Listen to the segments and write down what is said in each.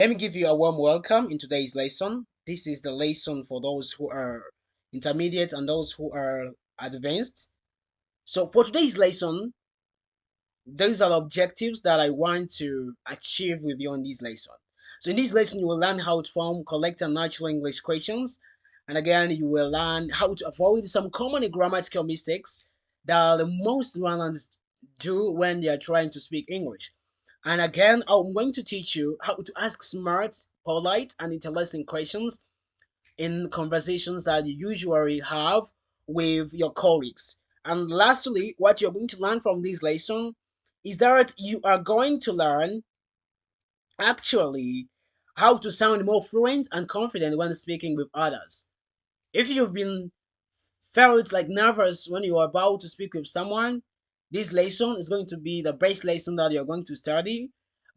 Let me give you a warm welcome in today's lesson. This is the lesson for those who are intermediate and those who are advanced. So, for today's lesson, these are objectives that I want to achieve with you on this lesson. So, in this lesson, you will learn how to form correct and natural English questions. And again, you will learn how to avoid some common grammatical mistakes that the most learners do when they are trying to speak English. And again, I'm going to teach you how to ask smart, polite, and interesting questions in conversations that you usually have with your colleagues. And lastly, what you're going to learn from this lesson is that you are going to learn actually how to sound more fluent and confident when speaking with others. If you've been felt like nervous when you are about to speak with someone, this lesson is going to be the best lesson that you're going to study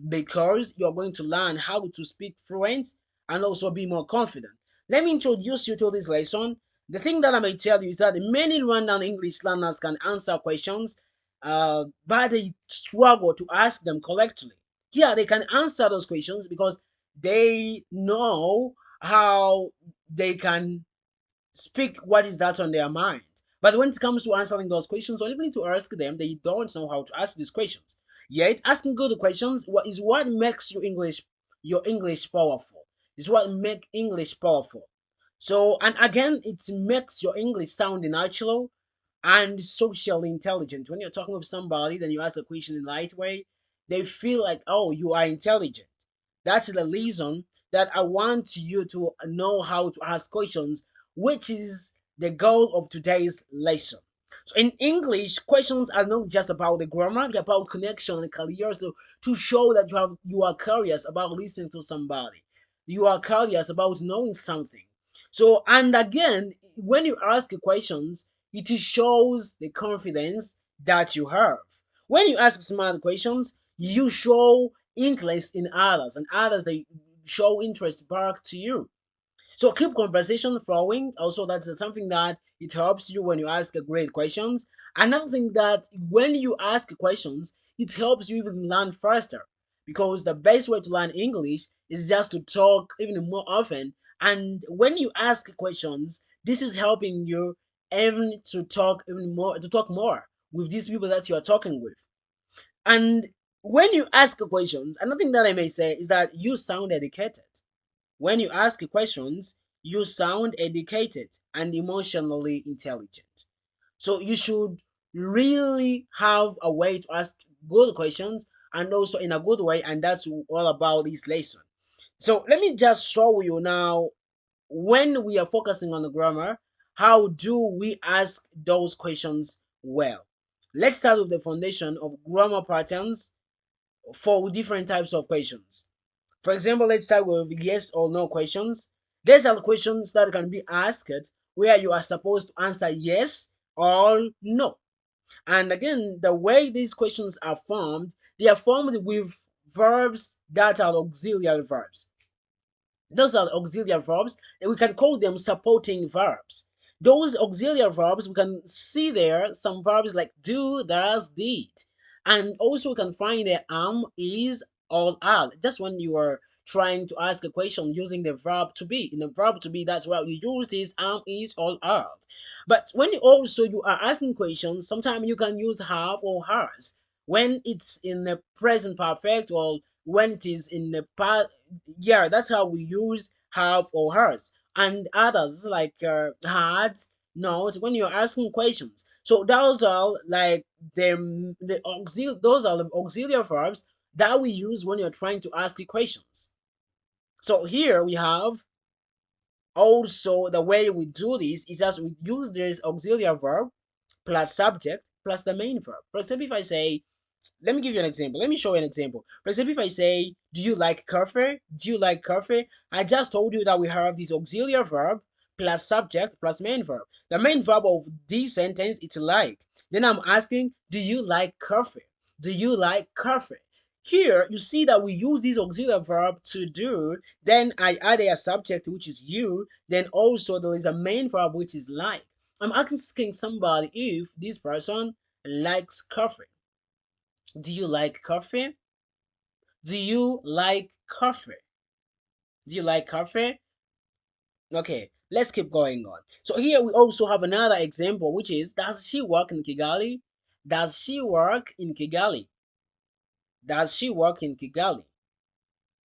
because you're going to learn how to speak fluent and also be more confident. Let me introduce you to this lesson. The thing that I may tell you is that many Rwandan English learners can answer questions, but they struggle to ask them correctly. Yeah, they can answer those questions because they know how they can speak what is that on their mind. But when it comes to answering those questions or even to ask them, they don't know how to ask these questions. Yet asking good questions is what makes your English powerful. Is what make English powerful. So and again, it makes your English sound natural and socially intelligent. When you're talking with somebody, then you ask a question in the right way, they feel like, oh, you are intelligent. That's the reason that I want you to know how to ask questions, which is the goal of today's lesson. So in English, questions are not just about the grammar, they're about connection and career. So to show that you are curious about listening to somebody. You are curious about knowing something. So and again, when you ask questions, it shows the confidence that you have. When you ask smart questions, you show interest in others, and others they show interest back to you. So keep conversation flowing. Also, that's something that it helps you when you ask great questions. Another thing that when you ask questions, it helps you even learn faster because the best way to learn English is just to talk even more often. And when you ask questions, this is helping you even to talk even more to talk more with these people that you are talking with. And when you ask questions, another thing that I may say is that you sound educated. When you ask questions, you sound educated and emotionally intelligent. So you should really have a way to ask good questions and also in a good way, and that's all about this lesson. So let me just show you now when we are focusing on the grammar, how do we ask those questions well? Let's start with the foundation of grammar patterns for different types of questions. For example, let's start with yes or no questions. These are questions that can be asked where you are supposed to answer yes or no. And again, the way these questions are formed, they are formed with verbs that are auxiliary verbs. Those are auxiliary verbs, and we can call them supporting verbs. Those auxiliary verbs, we can see there some verbs like do, does, did. And also we can find the is, or are. Just when you are trying to ask a question using the verb to be. In the verb to be, that's why you use this is, or are. But when you are asking questions, sometimes you can use have or has. When it's in the present perfect or when it is in the past, yeah, that's how we use have or has. And others like had, not when you're asking questions. So those are like those are the auxiliary verbs that we use when you're trying to ask questions. So here we have also the way we do this is just we use this auxiliary verb plus subject plus the main verb. For example, if I say, let me give you an example. Let me show you an example. For example, if I say, do you like coffee? Do you like coffee? I just told you that we have this auxiliary verb plus subject plus main verb. The main verb of this sentence is like. Then I'm asking, do you like coffee? Do you like coffee? Here, you see that we use this auxiliary verb to do, then I add a subject which is you, then also there is a main verb which is like. I'm asking somebody if this person likes coffee. Do you like coffee? Do you like coffee? Do you like coffee? Okay, let's keep going on. So here we also have another example, which is, does she work in Kigali? Does she work in Kigali? Does she work in Kigali?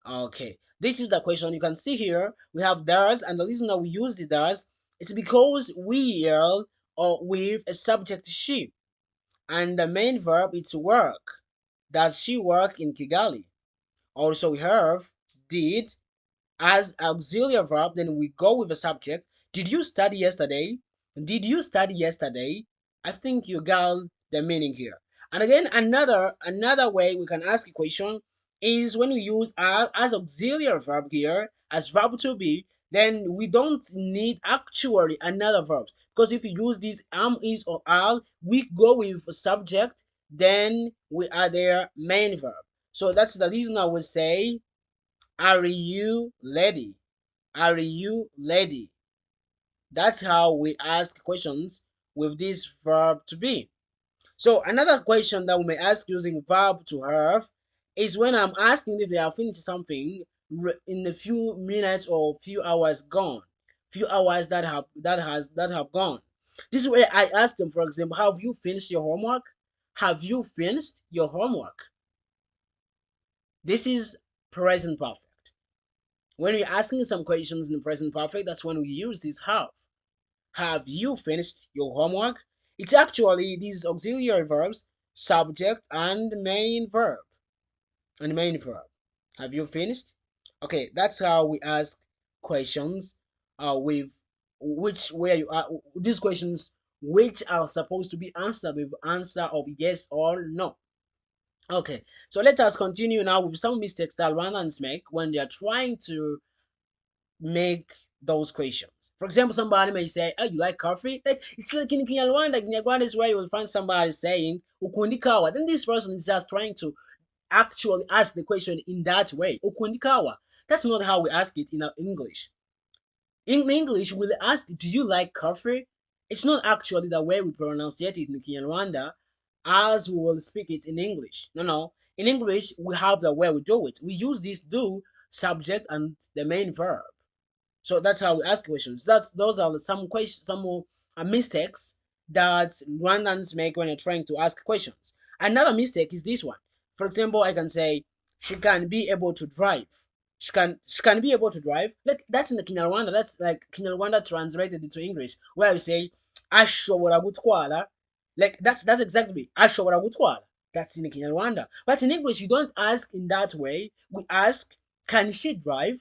Okay, this is the question. You can see here we have does, and the reason that we use the does is because we are with a subject she, and the main verb is work. Does she work in Kigali? Also, we have did as auxiliary verb, then we go with the subject. Did you study yesterday? Did you study yesterday? I think you got the meaning here. And again, another way we can ask a question is when we use as auxiliary verb here as verb to be, then we don't need actually another verbs, because if you use this am, is, or are, we go with a subject, then we add their main verb. So that's the reason I would say, are you ready? Are you ready? That's how we ask questions with this verb to be. So another question that we may ask using verb to have is when I'm asking if they have finished something in a few minutes or few hours gone, few hours that have gone. This way I ask them, for example, have you finished your homework? Have you finished your homework? This is present perfect. When we're asking some questions in the present perfect, that's when we use this have. Have you finished your homework? It's actually these auxiliary verbs, subject and main verb. And main verb. Have you finished? Okay, that's how we ask questions with which where you are these questions which are supposed to be answered with answer of yes or no. Okay, so let us continue now with some mistakes that Rwandans make when they are trying to make those questions. For example, somebody may say, "Oh, you like coffee?" Like it's like in Kinyarwanda. Kinyarwanda is where you will find somebody saying "Ukundi kawa." Then this person is just trying to actually ask the question in that way. "Ukundi kawa." That's not how we ask it in our English. In English, we'll ask, "Do you like coffee?" It's not actually the way we pronounce it in Kinyarwanda, as we will speak it in English. No, no. In English, we have the way we do it. We use this do subject and the main verb. So that's how we ask questions. Those are some questions, some more mistakes that Rwandans make when you're trying to ask questions. Another mistake is this one. For example, I can say she can be able to drive. She can be able to drive. Like that's in the Kinyarwanda. That's like Kinyarwanda translated into English, where we say ashobora gutwara. Like that's exactly ashobora gutwara. That's in the Kinyarwanda. But in English, you don't ask in that way. We ask, can she drive?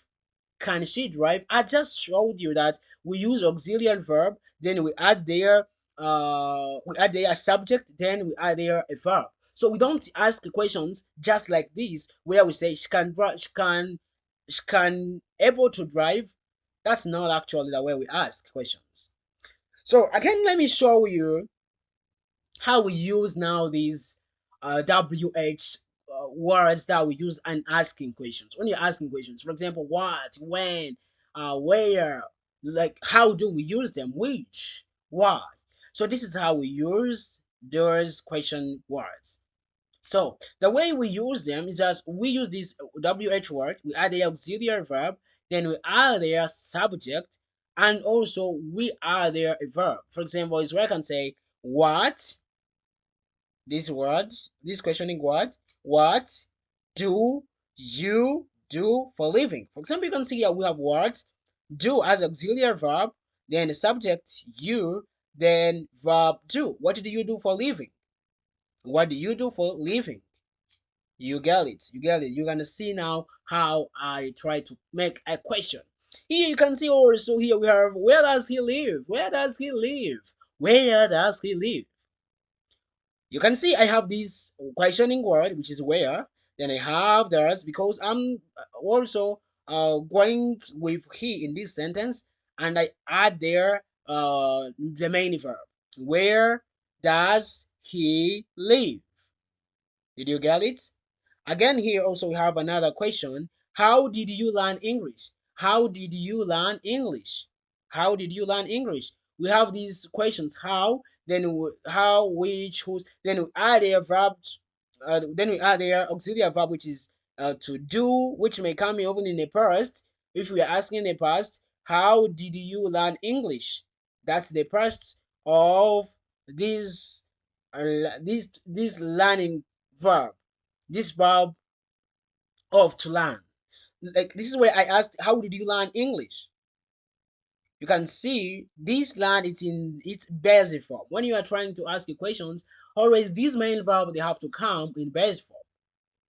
Can she drive? I just showed you that we use auxiliary verb, then we add there a subject, then we add there a verb. So we don't ask questions just like this, where we say she can drive, she can able to drive. That's not actually the way we ask questions. So again, let me show you how we use now these WH words that we use in asking questions. When you're asking questions, for example, what, when, where, like how do we use them? Which, what. So this is how we use those question words. So the way we use them is just we use this WH word, we add the auxiliary verb, then we add their subject, and also we add their verb. For example, is where I can say what, this word, this questioning word, what do you do for living? For example, you can see here we have words, do as auxiliary verb, then the subject you, then verb do. What do you do for living? What do you do for living? You get it. You get it. You're gonna see now how I try to make a question. Here you can see also here we have where does he live? Where does he live? Where does he live? You can see I have this questioning word, which is where. Then I have theirs because I'm also going with he in this sentence, and I add there the main verb. Where does he live? Did you get it? Again, here also we have another question. How did you learn English? How did you learn English? How did you learn English? We have these questions. How, then how, which, whose, then we add a verb, then we add their auxiliary verb, which is to do, which may come even in a past. If we are asking in the past, how did you learn English? That's the past of this this learning verb. This verb of to learn. Like this is where I asked, how did you learn English? You can see this learn it's in its basic form. When you are trying to ask questions, always these main verb they have to come in basic form.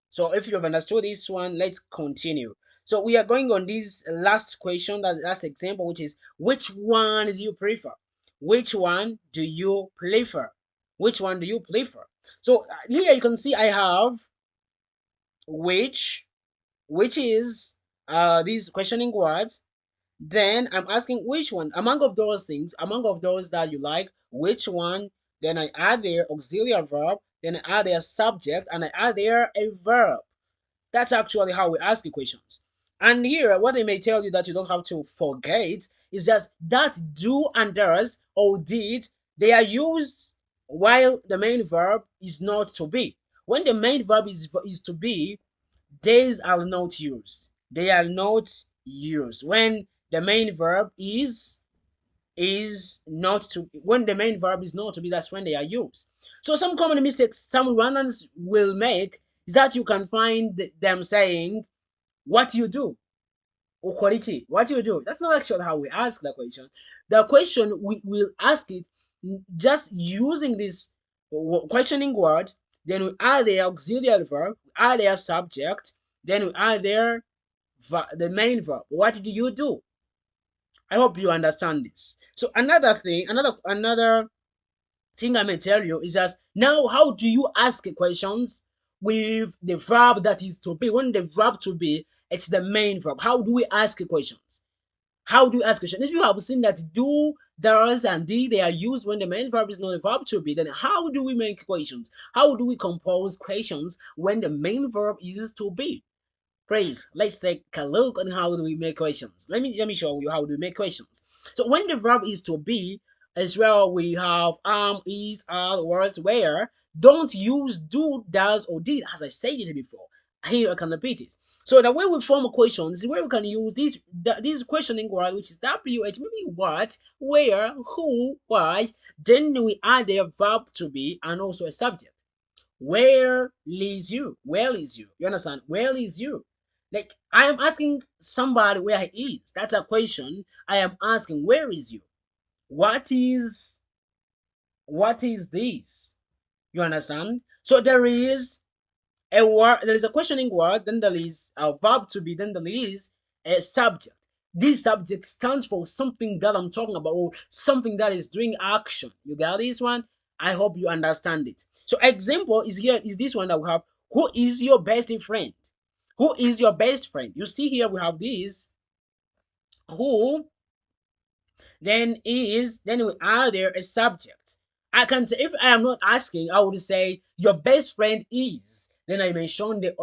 So if you have understood this one, let's continue. So we are going on this last question, that last example, which is which one do you prefer? Which one do you prefer? Which one do you prefer? So here you can see I have which, which is these questioning words. Then I'm asking which one among of those things, among of those that you like, which one? Then I add their auxiliary verb, then I add their subject, and I add there a verb. That's actually how we ask the questions. And here, what they may tell you that you don't have to forget is just that do and does or did, they are used while the main verb is not to be. When the main verb is to be, these are not used. They are not used. When the main verb is not to when the main verb is not to be, that's when they are used. So some common mistakes some runners will make is that you can find them saying what you do or quality what you do. That's not actually how we ask the question. The question we will ask it just using this questioning word, then we add the auxiliary verb, add their subject, then we add their the main verb. What do you do? I hope you understand this. So another thing I may tell you is just now how do you ask questions with the verb that is to be? When the verb to be, it's the main verb. How do we ask questions? How do you ask questions? If you have seen that do, does, and did they are used when the main verb is not a verb to be, then how do we make questions? How do we compose questions when the main verb is to be? Praise. Let's take a look on how do we make questions. Let me show you how do we make questions. So when the verb is to be, as well we have is, are, was, where. Don't use do, does, or did as I said it before. Here I can repeat it. So the way we form a question is where we can use this questioning word, which is WH, maybe what, where, who, why. Then we add a verb to be and also a subject. Where is you? Where is you? You understand? Where is you? Like I am asking somebody where he is. That's a question. I am asking where is you? What is this? You understand? So there is a word, there is a questioning word, then there is a verb to be, then there is a subject. This subject stands for something that I'm talking about, or something that is doing action. You got this one? I hope you understand it. So example is here is this one that we have. Who is your best friend? Who is your best friend? You see here we have this who, then we add there a subject. I can say if I am not asking, I would say your best friend is. Then I mention the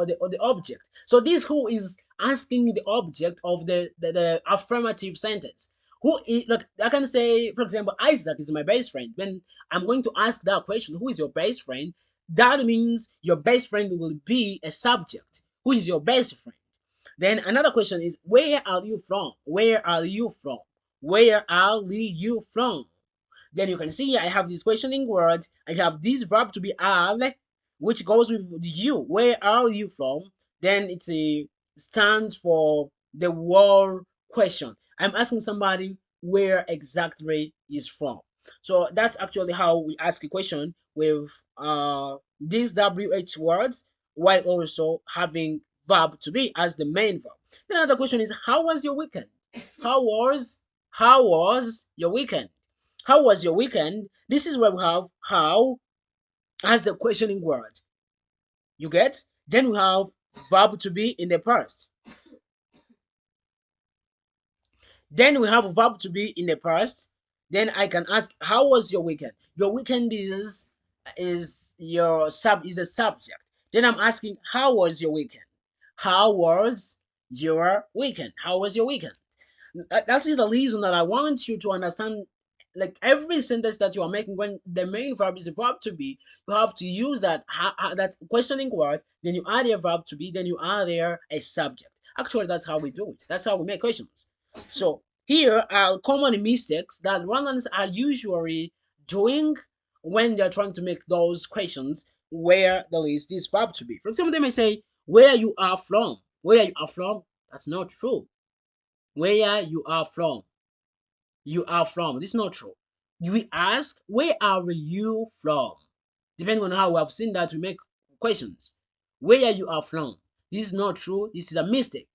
object. So this who is asking the object of the affirmative sentence. Who is like I can say, for example, Isaac is my best friend. When I'm going to ask that question, who is your best friend? That means your best friend will be a subject. Who is your best friend? Then another question is, where are you from? Where are you from? Where are you from? Then you can see I have these questioning words. I have this verb to be are, which goes with you. Where are you from? Then it's a stands for the word question. I'm asking somebody where exactly is from. So that's actually how we ask a question with these WH words while also having verb to be as the main verb. Then another question is, how was your weekend? How was how was your weekend? How was your weekend? This is where we have how as the questioning word. You get? Then we have verb to be in the past. Then we have a verb to be in the past. Then I can ask, how was your weekend? Your weekend is your sub is a subject. Then I'm asking, how was your weekend? How was your weekend? How was your weekend? That is the reason that I want you to understand. Like every sentence that you are making, when the main verb is a verb to be, you have to use that questioning word. Then you add a verb to be. Then you add there a subject. Actually, that's how we do it. That's how we make questions. So here are common mistakes that Rwandans are usually doing when they're trying to make those questions where there is this verb to be. For example, they may say, where you are from. Where you are from. That's not true. Where you are from. You are from. This is not true. We ask, where are you from? Depending on how we have seen that, we make questions. Where you are from. This is not true. This is a mistake.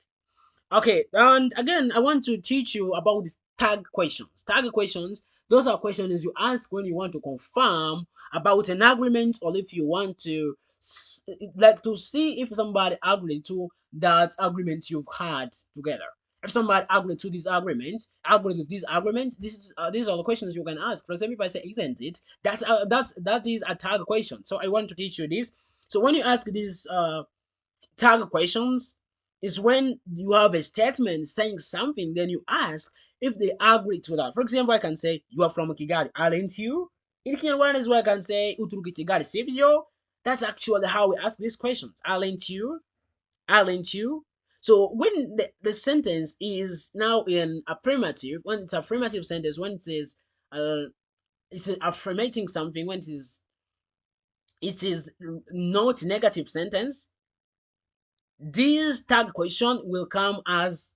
Okay, and again, I want to teach you about the tag questions. Tag questions, those are questions you ask when you want to confirm about an agreement, or if you want to like to see if somebody agreed to that agreement you've had together. If somebody agreed to this agreement, agreed with this agreement, these are the questions you can ask. For example, if I say, "Isn't it?" That is a tag question. So I want to teach you this. So when you ask these tag questions is when you have a statement saying something, then you ask if they agree to that. For example, I can say, you are from Kigali, aren't you? In Kinyarwanda is where I can say, uturuka Kigali, sibyo? That's actually how we ask these questions. Aren't you? Aren't you? So when the sentence is now in affirmative, when it's affirmative sentence, when it says it's affirmating something, when it is not negative sentence, this tag question will come as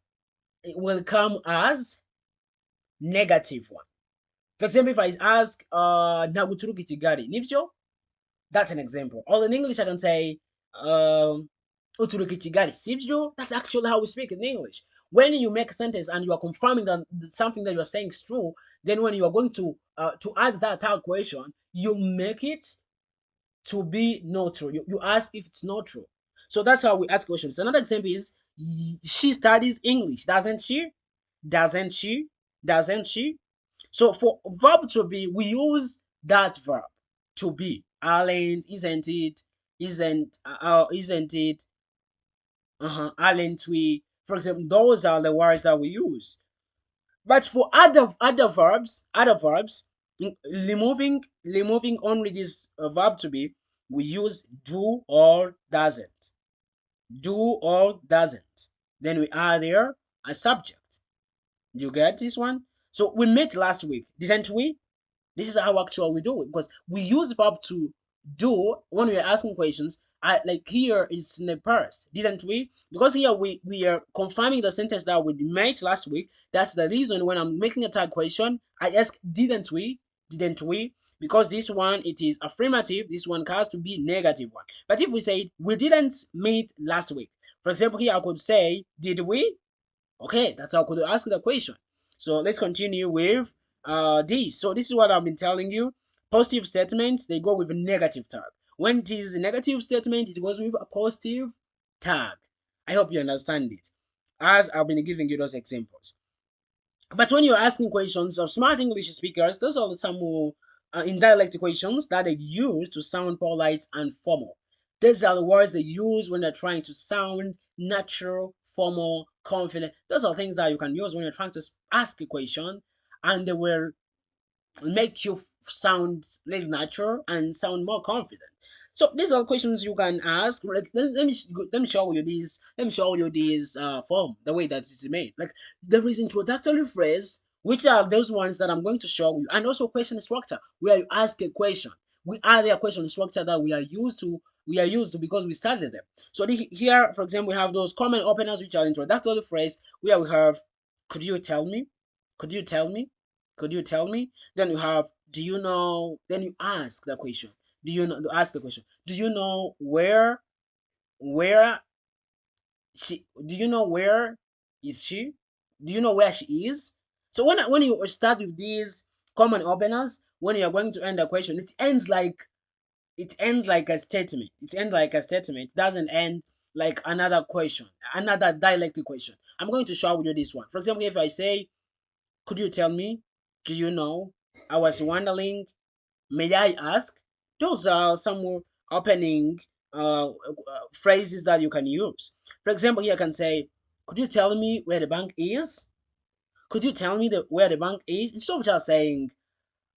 negative one. For example, if I ask Naguturuki Kigali, nibyo? That's an example. Or in English, I can say Uturuki Kigali, sibyo? That's actually how we speak in English. When you make a sentence and you are confirming that something that you are saying is true, then when you are going to add that tag question, you make it to be not true. You ask if it's not true. So that's how we ask questions. Another example is, she studies English, doesn't she? Doesn't she? Doesn't she? So for verb to be, we use that verb to be. Aren't, isn't it? Isn't it? Aren't we? For example, those are the words that we use. But for other verbs, removing only this verb to be, we use do or doesn't. Do or doesn't. Then we add there a subject. You get this one? So we met last week, didn't we? This is how actually we do it, because we use verb to do when we are asking questions. Like here is in the past, didn't we? Because here we are confirming the sentence that we made last week. That's the reason when I'm making a tag question, I ask, didn't we? Didn't we? Because this one, it is affirmative. This one has to be negative one. But if we say we didn't meet last week, for example, here I could say, did we? Okay, that's how I could ask the question. So let's continue with this. So this is what I've been telling you. Positive statements, they go with a negative tag. When it is a negative statement, it goes with a positive tag. I hope you understand it, as I've been giving you those examples. But when you're asking questions of smart English speakers, those are some indirect questions that they use to sound polite and formal. These are the words they use when they're trying to sound natural, formal, confident. Those are things that you can use when you're trying to ask a question, and they will make you sound less natural and sound more confident. So these are questions you can ask. Like, let me show you this. Let me show you this form, the way that it's made. Like, there is introductory phrase, which are those ones that I'm going to show you, and also question structure, where you ask a question. We add a question structure that we are used to because we studied them. So here, for example, we have those common openers, which are introductory phrase, where we have, could you tell me? Could you tell me? Could you tell me? Then you have, do you know? Then you ask the question. Do you know? Ask the question. Do you know where she? Do you know where is she? Do you know where she is? So when you start with these common openers, when you are going to end a question, it ends like a statement. It ends like a statement. It doesn't end like another question, another dialect question. I'm going to show you this one. For example, if I say, could you tell me? Do you know? I was wondering. May I ask? Those are some more opening phrases that you can use. For example, here I can say, could you tell me where the bank is? Could you tell me where the bank is? Instead of just saying,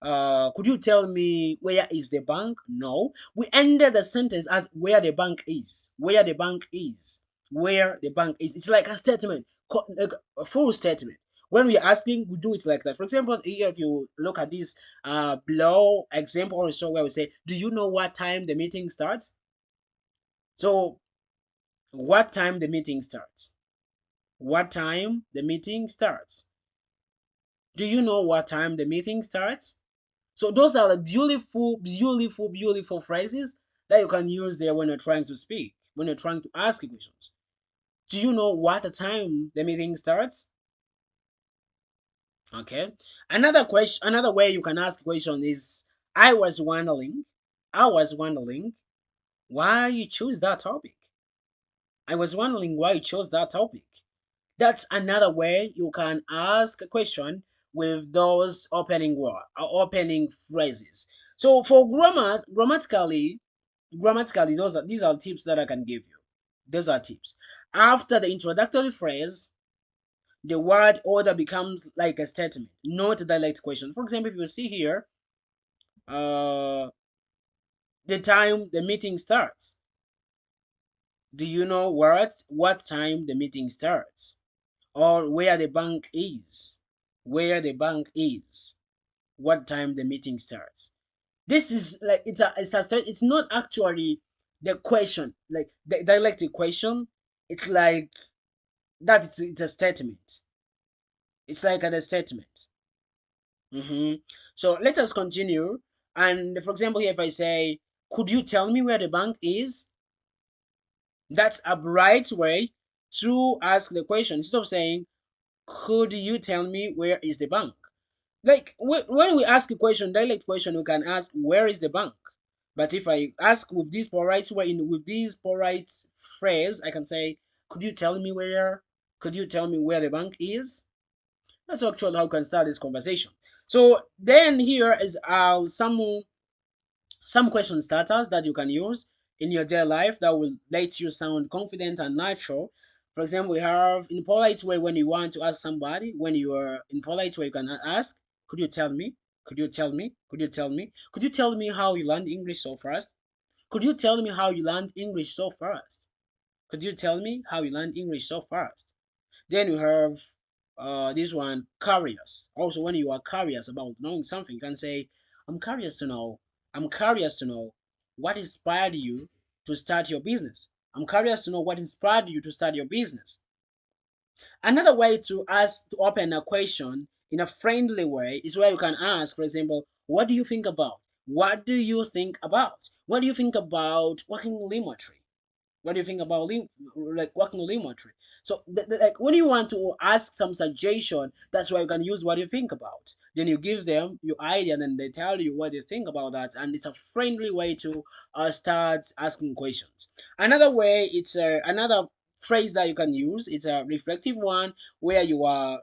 could you tell me where is the bank? No. We ended the sentence as where the bank is. Where the bank is. where the bank is. It's like a statement, like a full statement. When we are asking, we do it like that. For example, here if you look at this below example or so where we say, do you know what time the meeting starts? So what time the meeting starts? What time the meeting starts? Do you know what time the meeting starts? So those are the beautiful, beautiful, beautiful phrases that you can use there when you're trying to speak, when you're trying to ask questions. Do you know what time the meeting starts? Okay. Another question, another way you can ask a question is, I was wondering, I was wondering why you choose that topic. I was wondering why you chose that topic. That's another way you can ask a question with those opening word or opening phrases. So for grammatically, these are tips that I can give you. Those are tips. After the introductory phrase, the word order becomes like a statement, not a direct question. For example, if you see here, uh, the time the meeting starts. Do you know what time the meeting starts? Or where the bank is? Where the bank is? What time the meeting starts? This is like it's not actually the question, like the direct question. It's like that. It's a statement. It's like a statement. So let us continue. And for example, here if I say, could you tell me where the bank is? That's a right way to ask the question instead of saying, could you tell me where is the bank? Like when we ask a question, direct question, we can ask, where is the bank? But if I ask with this polite way, with this polite phrase, I can say, could you tell me where? Could you tell me where the bank is? That's actually how we can start this conversation. So then here is some question starters that you can use in your daily life that will let you sound confident and natural. For example, we have in polite way when you want to ask somebody, when you are in polite way, you can ask, could you tell me? Could you tell me? Could you tell me? Could you tell me how you learned English so fast? Could you tell me how you learned English so fast? Could you tell me how you learned English so fast? Then you have this one, curious. Also, when you are curious about knowing something, you can say, I'm curious to know. I'm curious to know what inspired you to start your business. I'm curious to know what inspired you to start your business. Another way to ask to open a question in a friendly way is where you can ask, for example, what do you think about? What do you think about? What do you think about working remotely? What do you think about like working remotely? So, like when you want to ask some suggestion, that's why you can use what do you think about. Then you give them your idea, and then they tell you what they think about that, and it's a friendly way to start asking questions. Another way, it's another phrase that you can use. It's a reflective one where you are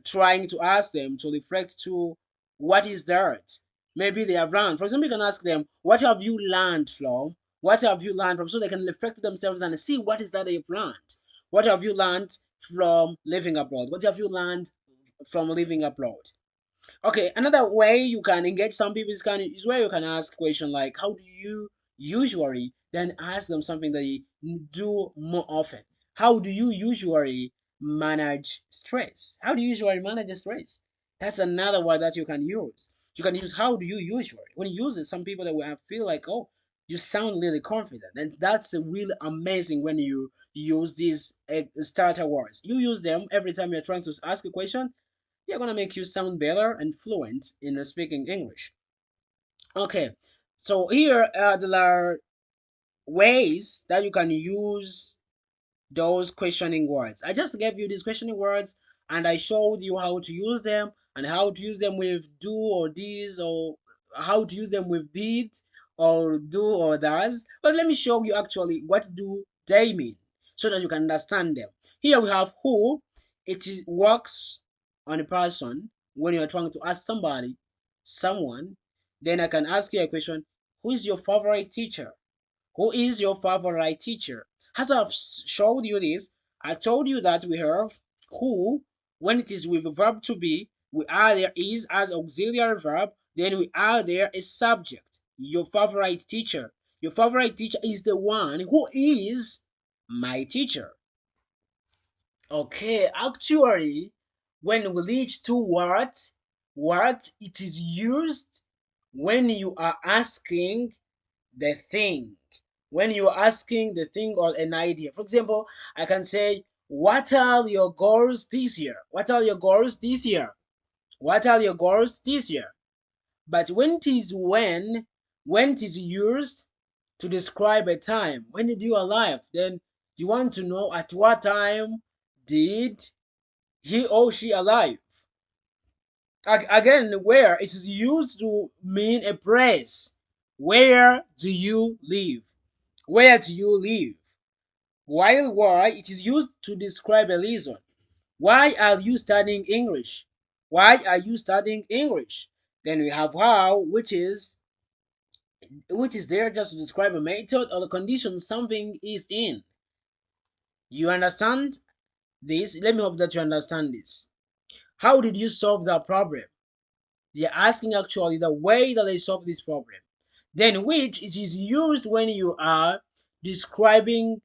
trying to ask them to reflect to what is that maybe they have learned. For example, you can ask them, what have you learned from? What have you learned from? So they can reflect to themselves and see what is that they've learned. What have you learned from living abroad? What have you learned from living abroad? Okay, another way you can engage some people is where you can ask question like, how do you usually, then ask them something that they do more often. How do you usually manage stress? How do you usually manage stress? That's another word that you can use. You can use how do you usually. When you use it, some people that will feel like, oh, you sound really confident, and that's really amazing when you use these starter words. You use them every time you're trying to ask a question, they're gonna make you sound better and fluent in speaking English. Okay, so here there are ways that you can use those questioning words. I just gave you these questioning words and I showed you how to use them and how to use them with do or this, or how to use them with did or do or does. But let me show you actually what do they mean so that you can understand them. Here we have who. Works on a person when you're trying to ask somebody, someone. Then I can ask you a question. Who is your favorite teacher? Who is your favorite teacher? As I've showed you this, I told you that we have who, when it is with a verb to be, we add there is as auxiliary verb, then we add there a subject. Your favorite teacher. Your favorite teacher is the one who is My teacher. Okay, actually, when we reach to what it is used when you are asking the thing. When you are asking the thing or an idea. For example, I can say, what are your goals this year? What are your goals this year? What are your goals this year? But when it is used to describe a time, when did you arrive? Then you want to know at what time did he or she arrive. Again, where it is used to mean a place. Where do you live? Where do you live? While why it is used to describe a reason. Why are you studying English? Why are you studying English? Then we have how, which is there just to describe a method or the condition something is in. You understand this? Let me hope that you understand this. How did you solve that problem? They're asking actually the way that they solve this problem. Then which it is used when you are describing,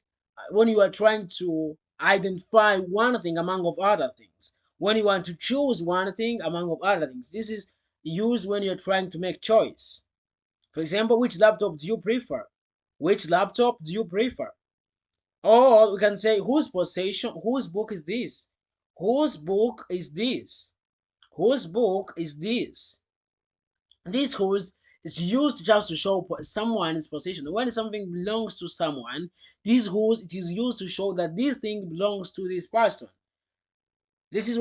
when you are trying to identify one thing among of other things. When you want to choose one thing among of other things. This is used when you're trying to make choice. For example, which laptop do you prefer? Which laptop do you prefer? Or we can say whose possession, whose book is this? Whose book is this? Whose book is this? This whose is used just to show someone's position. When something belongs to someone, this whose it is used to show that this thing belongs to this person. This is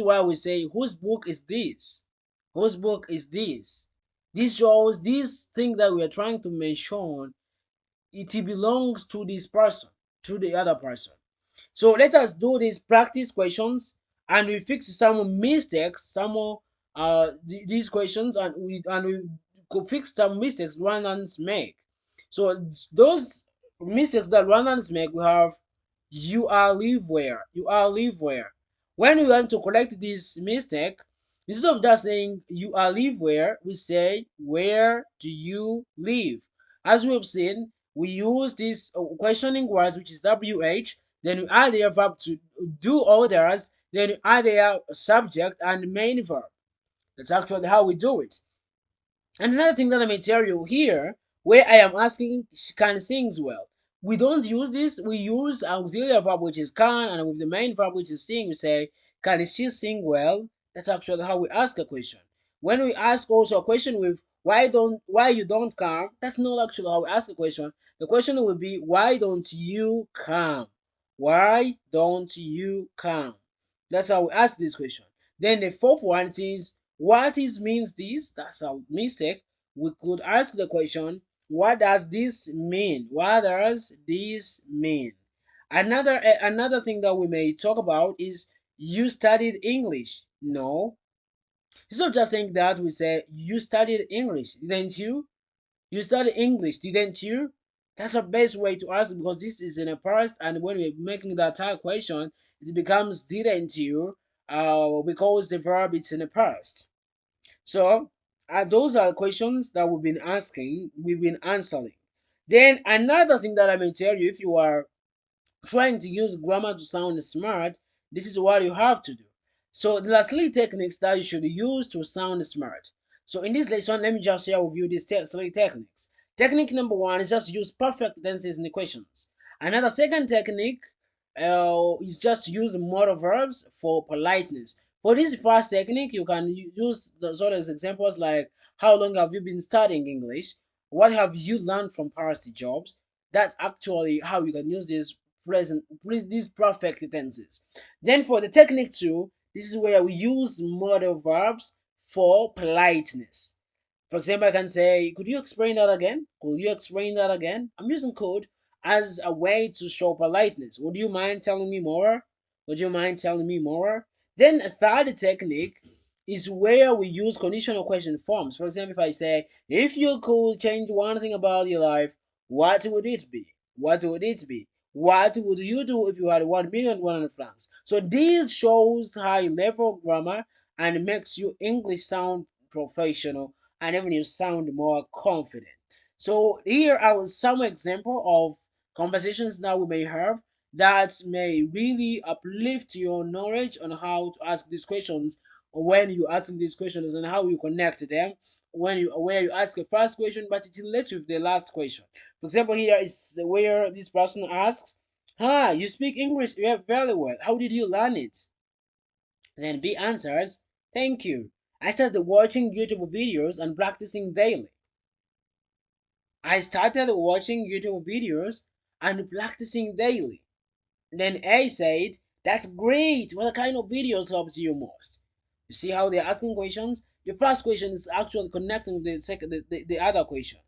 where we say whose book is this? Whose book is this? This shows this thing that we are trying to mention, it belongs to this person, to the other person. So let us do these practice questions and we fix some mistakes, these questions, and we could fix some mistakes Rwandans make. So those mistakes that Rwandans make, we have you are live where, you are live where. When we want to correct this mistake, instead of just saying you are live where, we say where do you live. As we have seen, we use these questioning words, which is WH, then you add their verb to do others, then you add their subject and main verb. That's actually how we do it. And another thing that I may tell you here, where I am asking, she can sings well. We don't use this. We use auxiliary verb, which is can, and with the main verb, which is sing, we say, can she sing well? That's actually how we ask a question. When we ask also a question with why you don't come, that's not actually how we ask a question. The question will be why don't you come? Why don't you come? That's how we ask this question. Then the fourth one is what is means this? That's a mistake. We could ask the question, what does this mean? What does this mean? Another thing that we may talk about is you studied English. No. Instead of just saying that, we say you studied English, didn't you? You studied English, didn't you? That's the best way to ask because this is in a past, and when we're making that type question, it becomes didn't you? Because the verb is in the past. So those are questions that we've been asking, we've been answering. Then another thing that I may tell you, if you are trying to use grammar to sound smart, this is what you have to do. So there are three techniques that you should use to sound smart. So in this lesson, let me just share with you these three techniques. Technique number one is just use perfect tenses in the questions. Another second technique is just use modal verbs for politeness. For this first technique, you can use the sort of examples like how long have you been studying English? What have you learned from past jobs? That's actually how you can use these perfect tenses. Then for the technique two, this is where we use modal verbs for politeness. For example, I can say, could you explain that again? Could you explain that again? I'm using could as a way to show politeness. Would you mind telling me more? Would you mind telling me more? Then a third technique is where we use conditional question forms. For example, if I say, if you could change one thing about your life, what would it be? What would it be? What would you do if you had 1,100,000 francs? So this shows high level grammar and makes you English sound professional and even you sound more confident. So here are some example of conversations that we may have that may really uplift your knowledge on how to ask these questions, or when you ask these questions and how you connect them. When you where you ask the first question, but it relates with the last question. For example, here is where this person asks, "Hi, you speak English very well. How did you learn it?" And then B answers, "Thank you. I started watching YouTube videos and practicing daily." I started watching YouTube videos and practicing daily. Then A said, "That's great. What kind of videos helped you most?" You see how they're asking questions? The first question is actually connecting with the other question.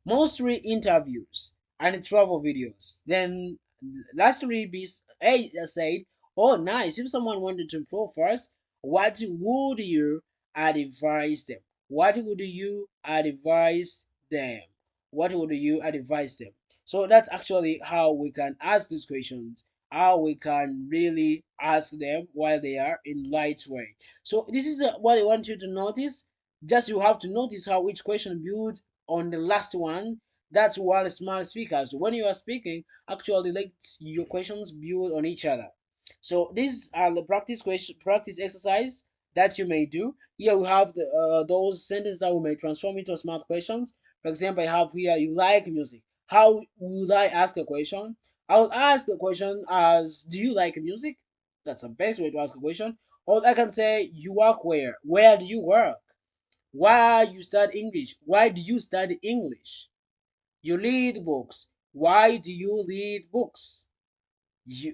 Mostly interviews and travel videos. Then lastly, A said, "Oh, nice. If someone wanted to improve first, what would you advise them? What would you advise them? What would you advise them?" So that's actually how we can ask these questions, how we can really ask them while they are in light way. So this is what I want you to notice. Just you have to notice how each question builds on the last one. That's what smart speakers. When you are speaking, actually let your questions build on each other. So these are the practice exercise that you may do. Here we have those sentences that we may transform into smart questions. For example, I have here, "You like music." How would I ask a question? I would ask the question as, "Do you like music?" That's the best way to ask a question. Or I can say, "You work where?" Where do you work? Why you study English? Why do you study English? You read books. Why do you read books?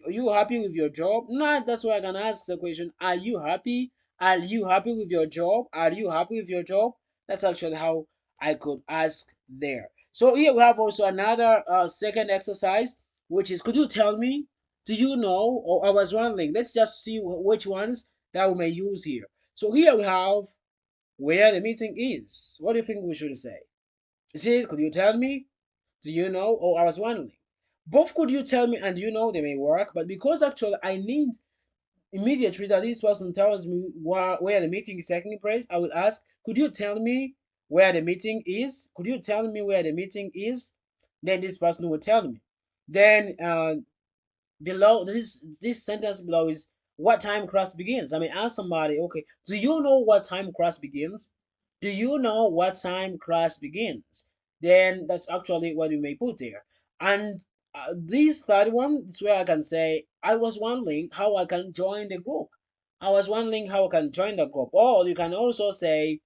Are you happy with your job? No, that's why I can ask the question, "Are you happy? Are you happy with your job? Are you happy with your job?" That's actually how I could ask there. So here we have also another second exercise, which is, "Could you tell me, do you know?" Or, "I was wondering." Let's just see which ones that we may use here. So here we have, "Where the meeting is." What do you think we should say? Is it, "Could you tell me? Do you know?" Or, "I was wondering." Both "could you tell me" and "you know" they may work, but because actually I need immediately that this person tells me where the meeting is taking place, I will ask, "Could you tell me where the meeting is?" Could you tell me where the meeting is? Then this person will tell me. Then below this sentence below is, "What time class begins?" I may ask somebody, "Okay, do you know what time class begins? Do you know what time class begins?" Then that's actually what you may put there. And this third one is where I can say, "I was wondering how I can join the group." I was wondering how I can join the group. Or you can also say,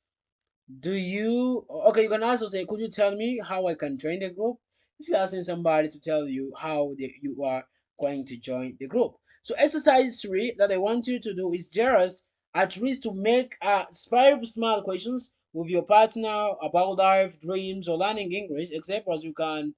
"Do you?" Okay, you can also say, "Could you tell me how I can join the group?" If you're asking somebody to tell you how you are going to join the group. So exercise 3 that I want you to do is just at least to make 5 small questions with your partner about life, dreams, or learning English. Examples you can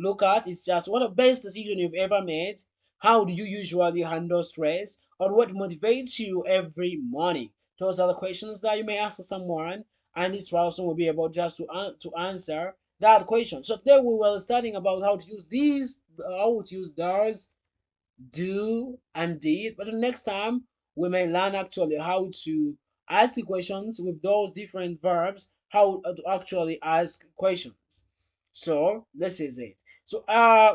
look at is just, "What the best decision you've ever made? How do you usually handle stress? Or what motivates you every morning?" Those are the questions that you may ask someone, and this person will be able just to answer that question. So today we were studying about how to use these, how to use does, do, and did. But the next time we may learn actually how to ask questions with those different verbs, how to actually ask questions. So this is it. So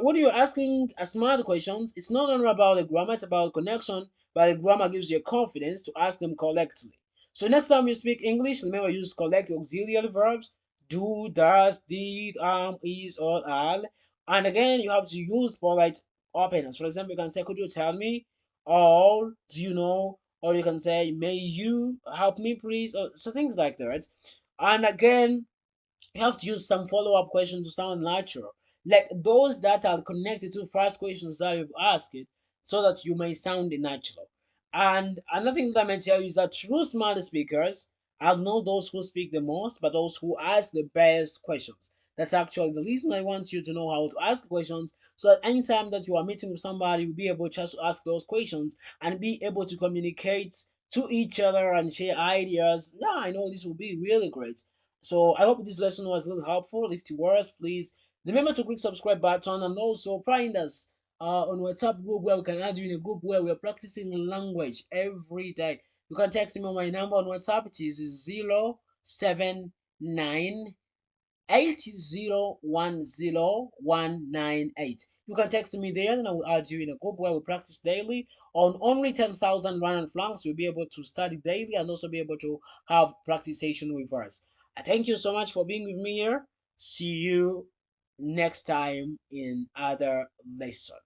when you're asking a smart questions, it's not only about the grammar, it's about connection, but the grammar gives you confidence to ask them correctly. So next time you speak English, remember use correct auxiliary verbs: do, does, did, is, or are. And again, you have to use polite openness. For example, you can say, "Could you tell me?" Or, "Do you know?" Or you can say, "May you help me, please?" Or so things like that. Right? And again, you have to use some follow-up questions to sound natural, like those that are connected to first questions that you've asked it, so that you may sound natural. And another thing that I may tell you is that true smart speakers are not those who speak the most, but those who ask the best questions. That's actually the reason I want you to know how to ask questions, so that anytime that you are meeting with somebody, you'll be able just to ask those questions and be able to communicate to each other and share ideas. Yeah, I know this will be really great. So I hope this lesson was a little helpful. If it was, please remember to click subscribe button, and also find us on WhatsApp group where we can add you in a group where we are practicing language every day. You can text me on my number on WhatsApp. It is 079 8010 198. You can text me there, and I will add you in a group where we practice daily. On only 10,000 run and flanks, we'll be able to study daily and also be able to have practice session with us. I thank you so much for being with me here. See you next time in other lesson.